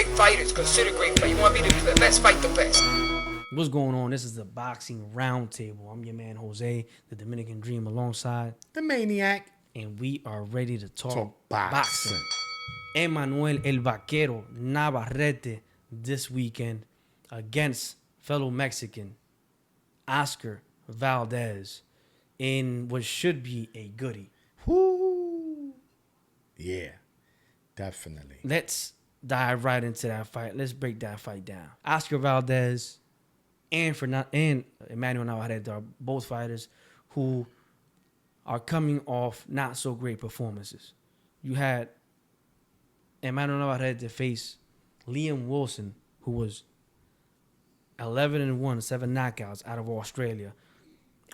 great fighters. Consider great fighters. You want to be the best, fight the best. What's going on? This is the Boxing Roundtable. I'm your man, Jose, the Dominican Dream, alongside the Maniac. And we are ready to talk boxing. Enmanuel El Vaquero Navarrete this weekend against fellow Mexican Oscar Valdez in what should be a goodie. Whoo! Yeah, definitely. Let's dive right into that fight. Let's break that fight down. Oscar Valdez and Enmanuel Navarrete are both fighters who are coming off not so great performances. You had Enmanuel Navarrete face Liam Wilson, who was 11-1, 7 knockouts out of Australia,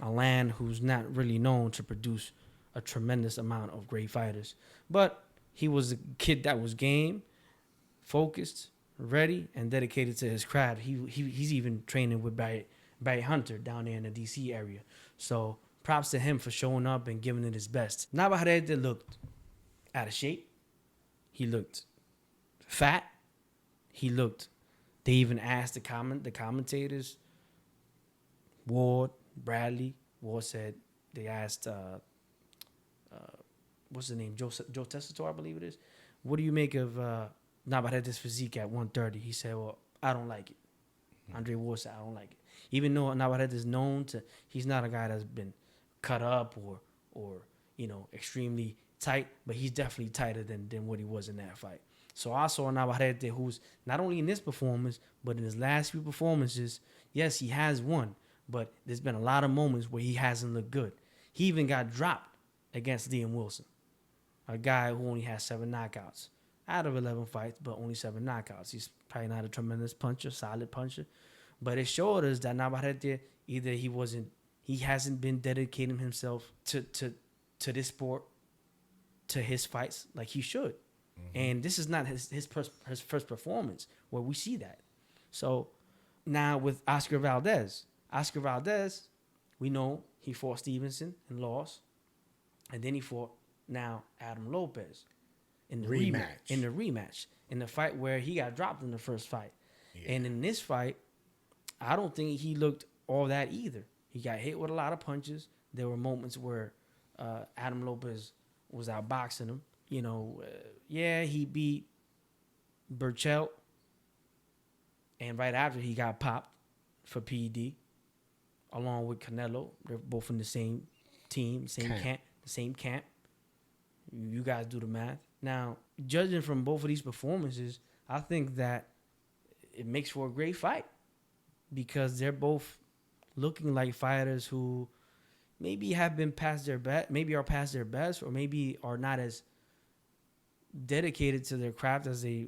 a land who's not really known to produce a tremendous amount of great fighters. But he was a kid that was game, focused, ready, and dedicated to his craft. He's even training with Barry Hunter down there in the D.C. area. So props to him for showing up and giving it his best. Navarrete looked out of shape. He looked fat. They even asked the commentators, Ward, Bradley. Ward said they asked, what's his name? Joe Tessitore, I believe it is. What do you make of Navarrete's physique at 130? He said, well, I don't like it. Andre Ward said, I don't like it. Even though Navarrete is known to, he's not a guy that's been cut up or extremely tight, but he's definitely tighter than what he was in that fight. So I saw Navarrete, who's not only in this performance, but in his last few performances, yes, he has won, but there's been a lot of moments where he hasn't looked good. He even got dropped against Liam Wilson, a guy who only has 7 knockouts out of 11 fights, but only 7 knockouts. He's probably not a tremendous puncher, solid puncher, but it showed us that Navarrete, either he hasn't been dedicating himself to this sport, to his fights like he should. Mm-hmm. And this is not his first performance where we see that. So now with Oscar Valdez, we know he fought Stevenson and lost. And then he fought now Adam Lopez in the rematch. In the fight where he got dropped in the first fight. Yeah. And in this fight, I don't think he looked all that either. He got hit with a lot of punches. There were moments where Adam Lopez was outboxing him. He beat Burchell. And right after, he got popped for PED, along with Canelo. They're both in the same team, same camp. You guys do the math. Now, judging from both of these performances, I think that it makes for a great fight because they're both looking like fighters who maybe have been past their best, maybe are past their best, or maybe are not as dedicated to their craft as they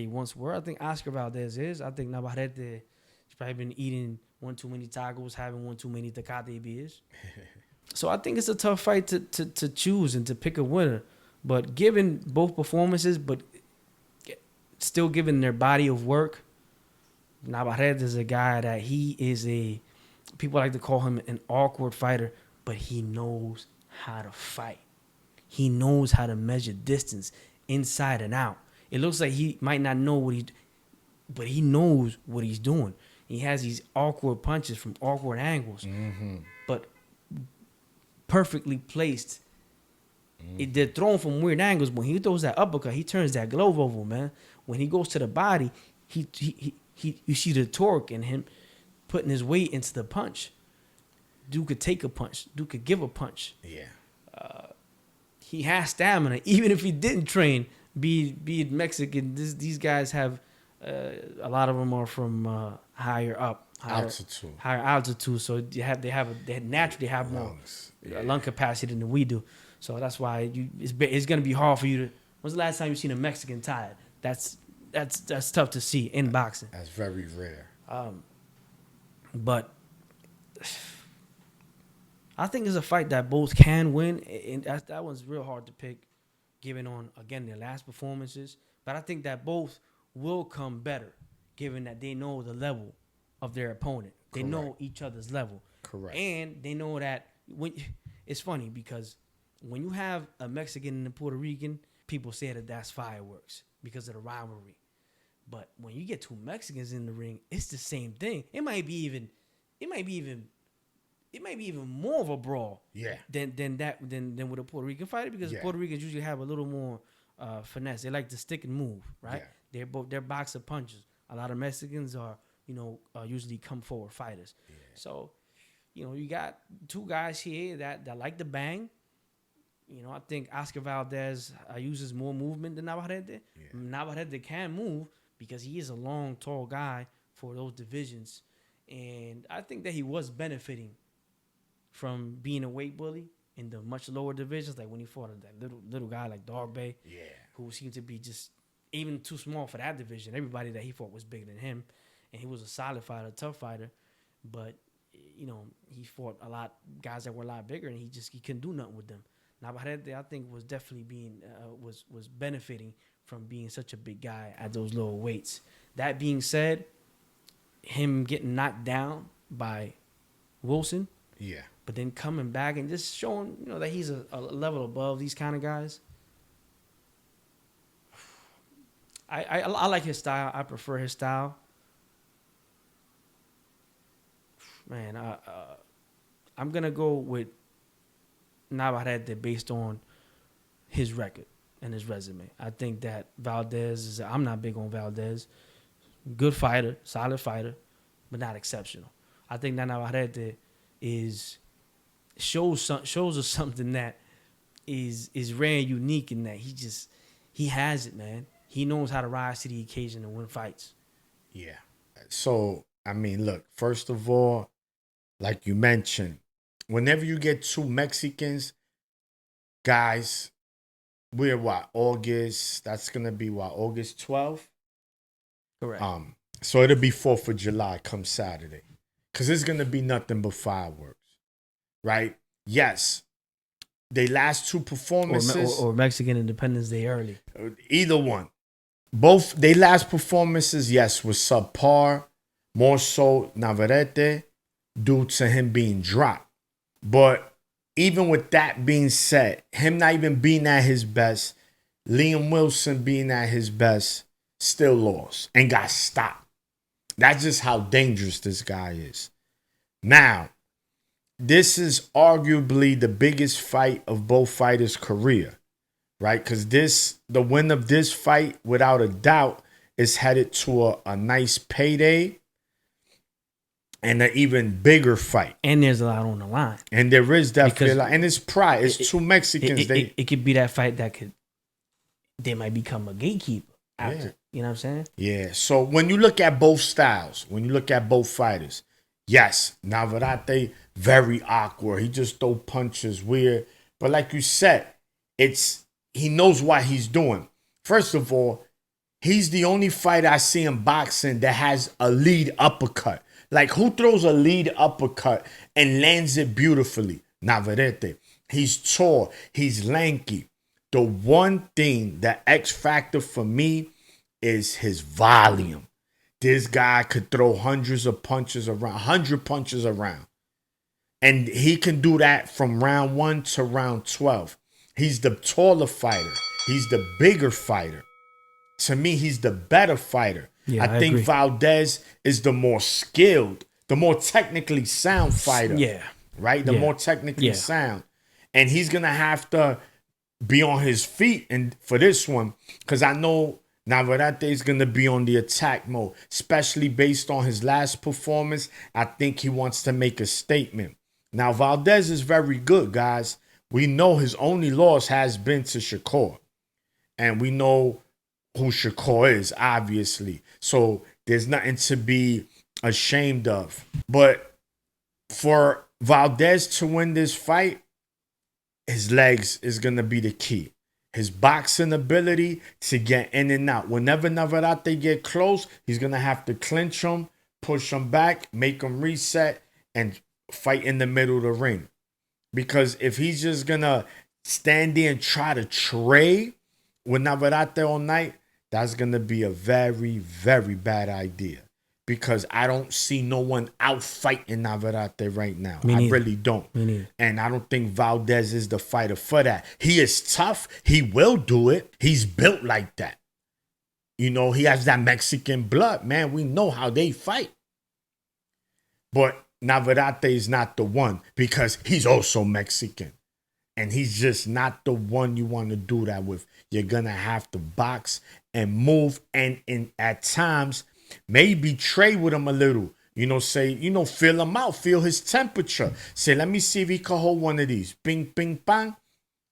once were. I think Oscar Valdez is. I think Navarrete has probably been eating one too many tacos, having one too many Tecate beers. So I think it's a tough fight to choose and to pick a winner. But given both performances, but still given their body of work, Navarrete is a guy that people like to call him an awkward fighter, but he knows how to fight. He knows how to measure distance inside and out. It looks like he might not know but he knows what he's doing. He has these awkward punches from awkward angles, but perfectly placed. They're thrown from weird angles. When he throws that uppercut, he turns that glove over, man. When he goes to the body, you see the torque in him putting his weight into the punch. Dude could take a punch. Dude could give a punch. Yeah. He has stamina. Even if he didn't train, be it Mexican, these guys have, a lot of them are from higher altitude. So they naturally have more lung capacity than we do. So that's why it's going to be hard for you to. When's the last time you seen a Mexican tired? That's tough to see in boxing. That's very rare. But I think it's a fight that both can win, and that one's real hard to pick, given on again their last performances. But I think that both will come better, given that they know the level of their opponent. They know each other's level. Correct. And they know that it's funny because when you have a Mexican and a Puerto Rican, people say that that's fireworks because of the rivalry. But when you get two Mexicans in the ring, it's the same thing. It might be even more of a brawl. Yeah. Than with a Puerto Rican fighter, because Puerto Ricans usually have a little more finesse. They like to stick and move, right? Yeah. They're boxer punchers. A lot of Mexicans are usually come forward fighters. Yeah. So you got two guys here that like to bang. I think Oscar Valdez uses more movement than Navarrete. Yeah. Navarrete can move because he is a long, tall guy for those divisions. And I think that he was benefiting from being a weight bully in the much lower divisions, like when he fought that little guy like Dog Bay, who seemed to be just even too small for that division. Everybody that he fought was bigger than him, and he was a solid fighter, tough fighter. But he fought a lot guys that were a lot bigger, and he couldn't do nothing with them. Navarrete, I think, was definitely was benefiting from being such a big guy at those lower weights. That being said, him getting knocked down by Wilson, but then coming back and just showing that he's a level above these kind of guys. I like his style. I prefer his style. Man, I'm gonna go with Navarrete based on his record and his resume. I think that Valdez I'm not big on Valdez. Good fighter, solid fighter, but not exceptional. I think that Navarrete shows us something that is rare and unique in that he has it, man. He knows how to rise to the occasion and win fights. Yeah. So, I mean, look, first of all, like you mentioned, whenever you get two Mexicans, guys, we're August, that's going to be August 12th? Correct. So it'll be 4th of July come Saturday. Because it's going to be nothing but fireworks, right? Yes. They last two performances. Or Mexican Independence Day early. Either one. Both, they last performances, yes, was subpar. More so Navarrete due to him being dropped. But even with that being said, him not even being at his best, Liam Wilson being at his best, still lost and got stopped. That's just how dangerous this guy is. Now, this is arguably the biggest fight of both fighters' career, right? Because the win of this fight, without a doubt, is headed to a nice payday and an even bigger fight. And there's a lot on the line. And there is definitely a lot. And it's pride. It's two Mexicans. It could be that fight they might become a gatekeeper after. Yeah. You know what I'm saying? Yeah. So when you look at both styles, when you look at both fighters, yes, Navarrete, very awkward. He just throw punches weird. But like you said, he knows what he's doing. First of all, he's the only fighter I see in boxing that has a lead uppercut. Like, who throws a lead uppercut and lands it beautifully? Navarrete. He's tall. He's lanky. The one thing, the X factor for me, is his volume. This guy could throw hundreds of punches around, 100 punches around. And he can do that from round 1 to round 12. He's the taller fighter. He's the bigger fighter. To me, he's the better fighter. Yeah, I think agree. Valdez is the more skilled, the more technically sound fighter. Yeah. Right? The more technically sound. And he's going to have to be on his feet and for this one, because I know Navarrete is going to be on the attack mode, especially based on his last performance. I think he wants to make a statement. Now, Valdez is very good, guys. We know his only loss has been to Shakur. And we know who Shakur is, obviously. So there's nothing to be ashamed of. But for Valdez to win this fight, his legs is going to be the key. His boxing ability to get in and out. Whenever Navarrete get close, he's going to have to clinch him, push him back, make him reset, and fight in the middle of the ring. Because if he's just going to stand there and try to trade with Navarrete all night, that's going to be a very, very bad idea. Because I don't see no one out fighting Navarrete right now. I really don't. Me neither. And I don't think Valdez is the fighter for that. He is tough. He will do it. He's built like that. You know, he has that Mexican blood, man. We know how they fight. But Navarrete is not the one because he's also Mexican. And he's just not the one you want to do that with. You're going to have to box and move. And at times, maybe trade with him a little. You know, say, you know, feel him out. Feel his temperature. Say, let me see if he can hold one of these. Bing, bing, bang.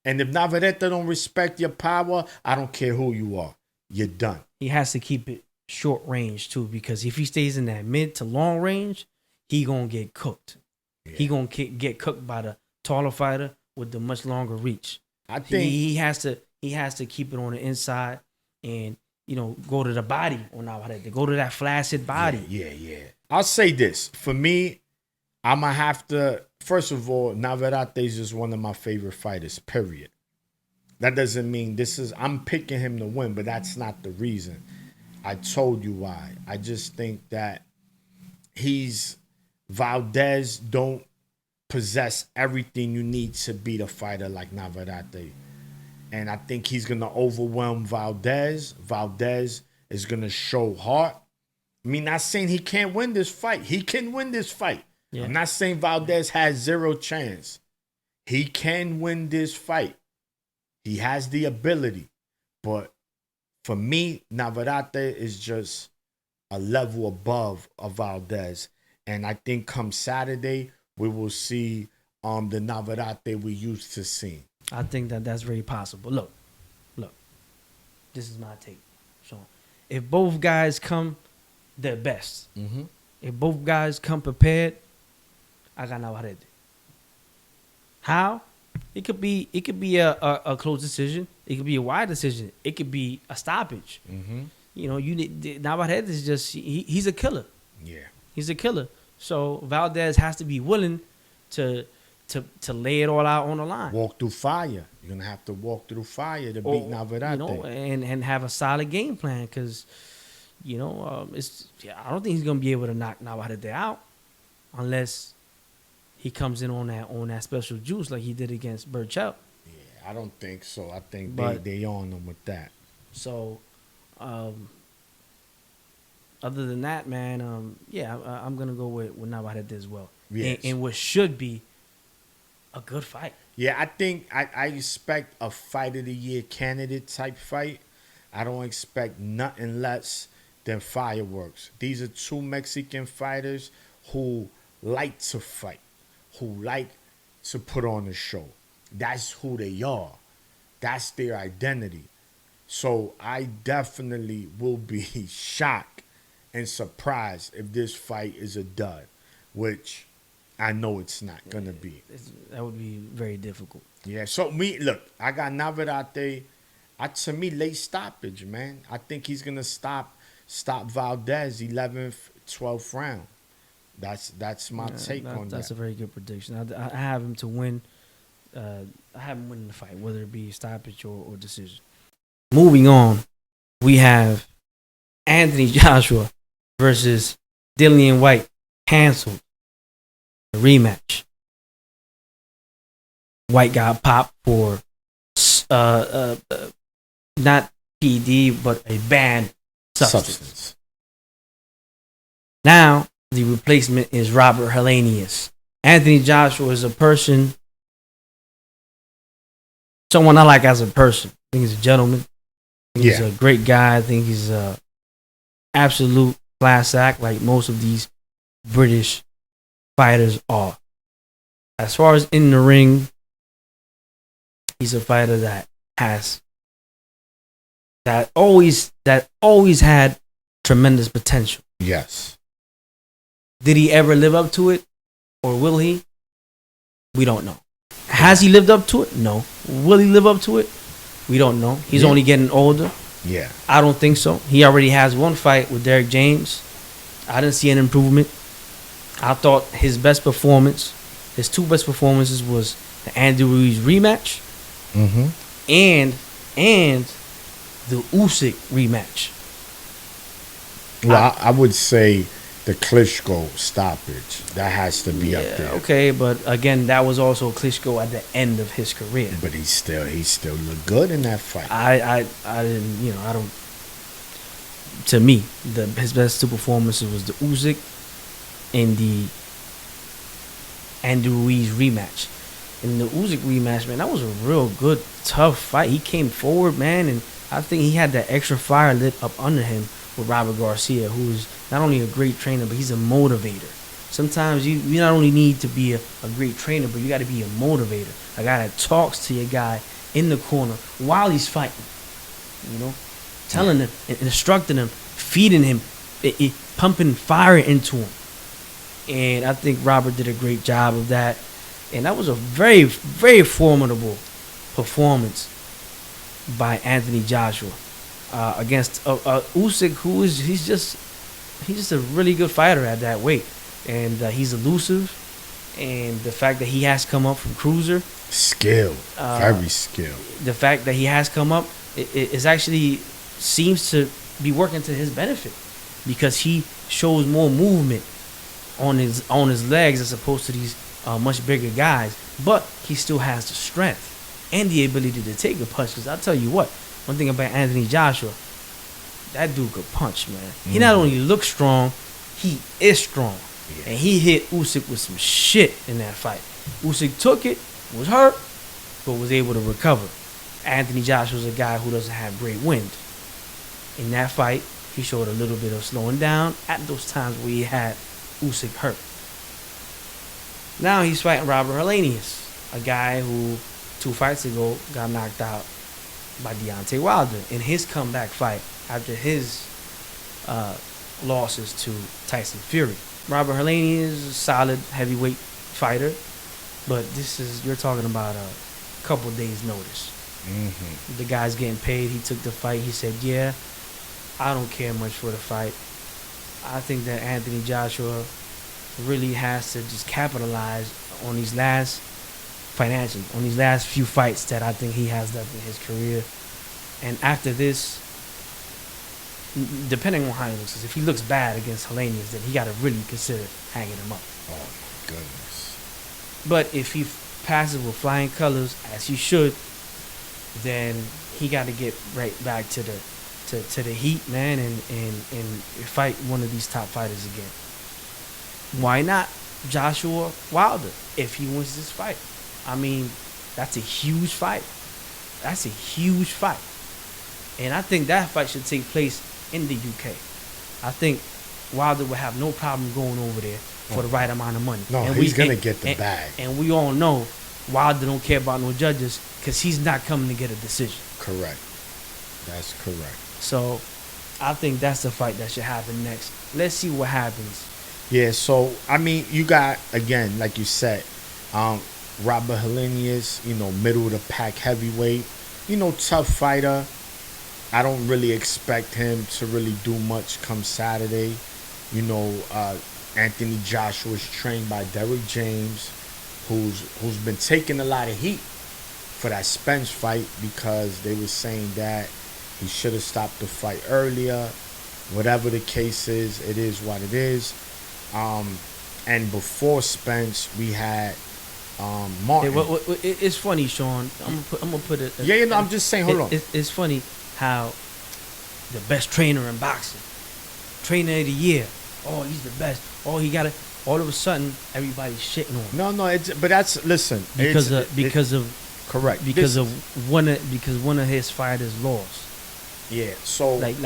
And if Navarrete don't respect your power, I don't care who you are. You're done. He has to keep it short range, too, because if he stays in that mid to long range, he going to get cooked. Yeah. He going to get cooked by the taller fighter with the much longer reach. I think he has to keep it on the inside and, you know, go to the body on Navarrete. Go to that flaccid body. Yeah. I'll say this. For me, I'm going to have to, first of all, Navarrete is just one of my favorite fighters, period. That doesn't mean I'm picking him to win, but that's not the reason. I told you why. I just think that Valdez don't possess everything you need to beat a fighter like Navarrete. And I think he's going to overwhelm Valdez. Valdez is going to show heart. I mean, not saying he can't win this fight. He can win this fight. Yeah. I'm not saying Valdez has zero chance. He can win this fight. He has the ability. But for me, Navarrete is just a level above of Valdez. And I think come Saturday, we will see the Navarrete we used to see. I think that's very possible. Look. This is my take, Sean. If both guys come their best, if both guys come prepared, I got Navarrete. How? It could be a close decision. It could be a wide decision. It could be a stoppage. You know, Navarrete is just he's a killer. Yeah, he's a killer. So Valdez has to be willing to lay it all out on the line. Walk through fire. You're gonna have to walk through fire to beat Navarrete. You know, and have a solid game plan because, you know, I don't think he's gonna be able to knock Navarrete out unless he comes in on that special juice like he did against Burchell. Yeah, I don't think so. I think they on him with that. So, other than that, man, I'm gonna go with Navarrete as well. Yes. And what should be a good fight. Yeah, I think I expect a fight of the year candidate type fight. I don't expect nothing less than fireworks. These are two Mexican fighters who like to fight, who like to put on a show. That's who they are. That's their identity. So I definitely will be shocked and surprised if this fight is a dud, which I know it's not going to be. That would be very difficult. Yeah, so I got Navarrete. To me, late stoppage, man. I think he's going to stop Valdez 11th, 12th round. That's my take on that. That's a very good prediction. I have him to win. I have him winning the fight, whether it be stoppage or decision. Moving on, we have Anthony Joshua versus Dillian White, canceled. The rematch. White got popped for not PD, but a banned substance. Now, the replacement is Robert Helenius. Anthony Joshua is someone I like as a person. I think he's a gentleman. I think he's a great guy. I think he's a absolute class act like most of these British fighters are. As far as in the ring, he's a fighter that always had tremendous potential. Yes. Did he ever live up to it, or will he? We don't know. Has he lived up to it? No. Will he live up to it? We don't know. He's only getting older. Yeah. I don't think so. He already has one fight with Derek James. I didn't see an improvement. I thought his two best performances was the Andy Ruiz rematch and the Usyk rematch. Well, I would say the Klitschko stoppage. That has to be up there. Okay, but again, that was also Klitschko at the end of his career. But he still looked good in that fight. I didn't, I don't. to me, his best two performances was the Usyk and the Ruiz rematch. In the Usyk rematch, man, that was a real good, tough fight. He came forward, man, and I think he had that extra fire lit up under him with Robert Garcia, who's not only a great trainer, but he's a motivator. Sometimes you not only need to be a great trainer, but you got to be a motivator, a guy that talks to your guy in the corner while he's fighting, telling him, instructing him, feeding him, pumping fire into him. And I think Robert did a great job of that. And that was a very, very formidable performance by Anthony Joshua against Usyk, he's just a really good fighter at that weight, and he's elusive. And the fact that he has come up from cruiser, skilled, very skilled. The fact that he has come up is actually seems to be working to his benefit, because he shows more movement on his legs as opposed to these much bigger guys, but he still has the strength and the ability to take a punch. Because I'll tell you what, one thing about Anthony Joshua, that dude could punch, man. He not only looks strong, he is strong. Yeah. And he hit Usyk with some shit in that fight. Usyk took it, was hurt, but was able to recover. Anthony Joshua's a guy who doesn't have great wind. In that fight, he showed a little bit of slowing down at those times where he had Usyk hurt. Now he's fighting Robert Helenius, a guy who 2 fights ago got knocked out by Deontay Wilder in his comeback fight after his losses to Tyson Fury. Robert Helenius is a solid heavyweight fighter, but you're talking about a couple days notice. Mm-hmm. The guy's getting paid. He took the fight. He said, yeah, I don't care much for the fight. I think that Anthony Joshua really has to just capitalize on these last few fights that I think he has left in his career. And after this, depending on how he looks, if he looks bad against Helenius, then he got to really consider hanging him up. Oh my goodness! But if he passes with flying colors, as he should, then he got to get right back to the heat, man, and fight one of these top fighters again. Why not Joshua Wilder if he wins this fight? I mean, that's a huge fight. That's a huge fight. And I think that fight should take place in the UK. I think Wilder would have no problem going over there for the right amount of money. No, he's going to get the bag. And we all know Wilder don't care about no judges because he's not coming to get a decision. Correct. That's correct. So I think that's the fight that should happen next. Let's see what happens. Yeah, so, I mean, you got, again, like you said, Robert Helenius, middle of the pack heavyweight, tough fighter. I don't really expect him to really do much come Saturday. Anthony Joshua is trained by Derrick James, who's been taking a lot of heat for that Spence fight because they were saying that he should have stopped the fight earlier. Whatever the case is, it is what it is. And before Spence, we had Martin. It's funny, Sean. I'm gonna put it. I'm just saying. Hold on. It's funny how the best trainer in boxing, trainer of the year. Oh, he's the best. Oh, he got it. All of a sudden, everybody's shitting on him. No. Because correct. Because one of his fighters lost. Yeah. So like,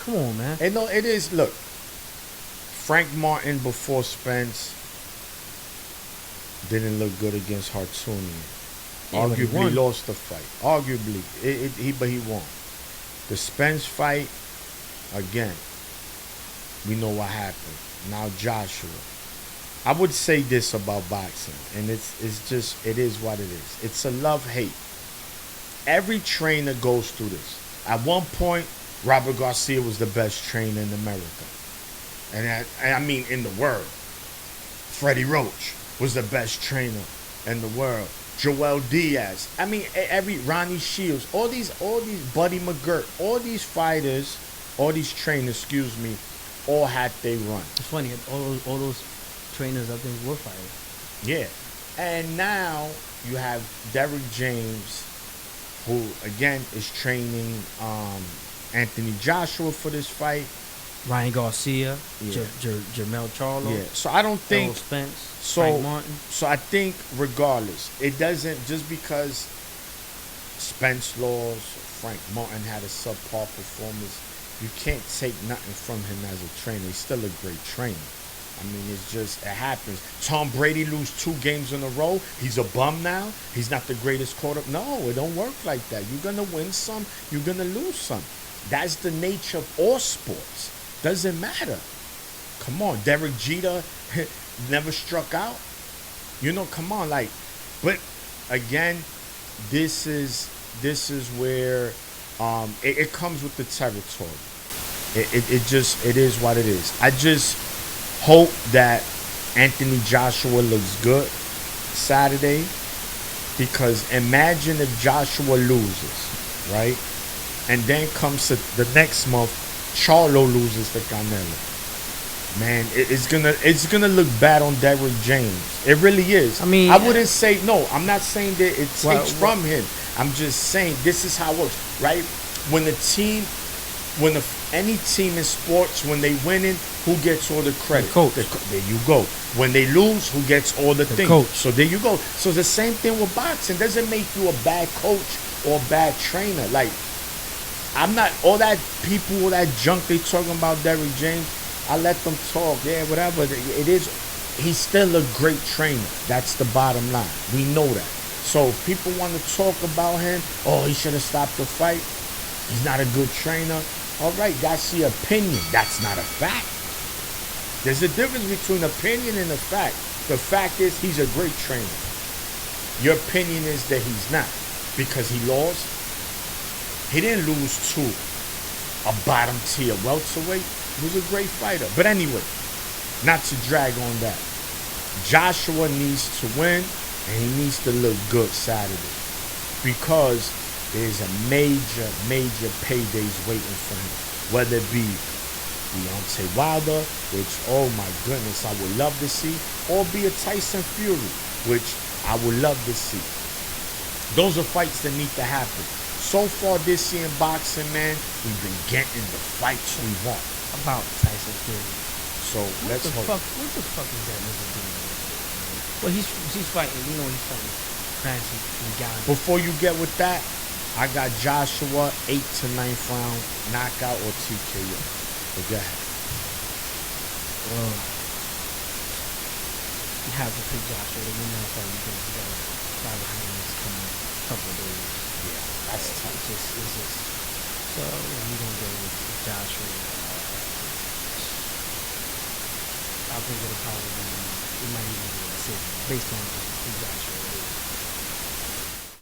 come on, man. And no, it is. Look, Frank Martin before Spence didn't look good against Hartunian. Yeah, arguably lost the fight. Arguably, but he won. The Spence fight, again, we know what happened. Now Joshua. I would say this about boxing, and it is what it is. It's a love-hate. Every trainer goes through this. At one point, Robert Garcia was the best trainer in America. And I mean in the world. Freddie Roach was the best trainer in the world. Joel Diaz. I mean, Ronnie Shields. All these Buddy McGirt. All these fighters, all these trainers, all had their run. It's funny, all those trainers I think were fighters. Yeah. And now you have Derrick James, who again is training Anthony Joshua for this fight. Ryan Garcia, Yeah. Jermell Charlo, Yeah. So I don't think Errol Spence, so. Frank Martin. So I think regardless, it doesn't just because Spence Laws, Frank Martin had a subpar performance, you can't take nothing from him as a trainer. He's still a great trainer. I mean, it happens. Tom Brady lose 2 games in a row. He's a bum now. He's not the greatest quarterback. No, it don't work like that. You're gonna win some. You're gonna lose some. That's the nature of all sports. Doesn't matter. Come on, Derek Jeter never struck out. You know, come on, like, but again, this is where it comes with the territory. It is what it is. I just hope that Anthony Joshua looks good Saturday, because imagine if Joshua loses, right? And then comes to the next month, Charlo loses to Canelo. Man, it's gonna look bad on Derrick James. It really is. I mean, I wouldn't say no. I'm not saying that it takes from him. I'm just saying this is how it works, right? When any team in sports, when they winning, who gets all the credit? The coach. There you go. When they lose, who gets all the things? Coach. So there you go. So it's the same thing with boxing. Doesn't make you a bad coach or a bad trainer. Like, I'm not all that people, all that junk they talking about Derrick James. I let them talk. Yeah, whatever. It is. He's still a great trainer. That's the bottom line. We know that. So if people want to talk about him, oh, he should have stopped the fight. He's not a good trainer. All right, that's your opinion. That's not a fact. There's a difference between opinion and a fact. The fact is he's a great trainer. Your opinion is that he's not, because he lost. He didn't lose to a bottom tier welterweight. He was a great fighter. But anyway, not to drag on that. Joshua needs to win, and he needs to look good Saturday, because there's a major paydays waiting for him. Whether it be Deontay Wilder, which, oh my goodness, I would love to see, or be a Tyson Fury, which I would love to see. Those are fights that need to happen. So far this year in boxing, man, we've been getting the fights we want. About Tyson Fury. So let's hope. What the fuck is that nigga doing? Well, he's fighting. You know he's fighting Francis and Ghana. Before you get with that, I got Joshua 8th to 9th round knockout or TKO. But go ahead. Well, you have to pick Joshua to win that fight because you got Robert Helenius coming in a couple of days. Yeah, that's tough. It's just. So we're gonna go with Joshua. I think it'll probably be. It might even be a decision based on who got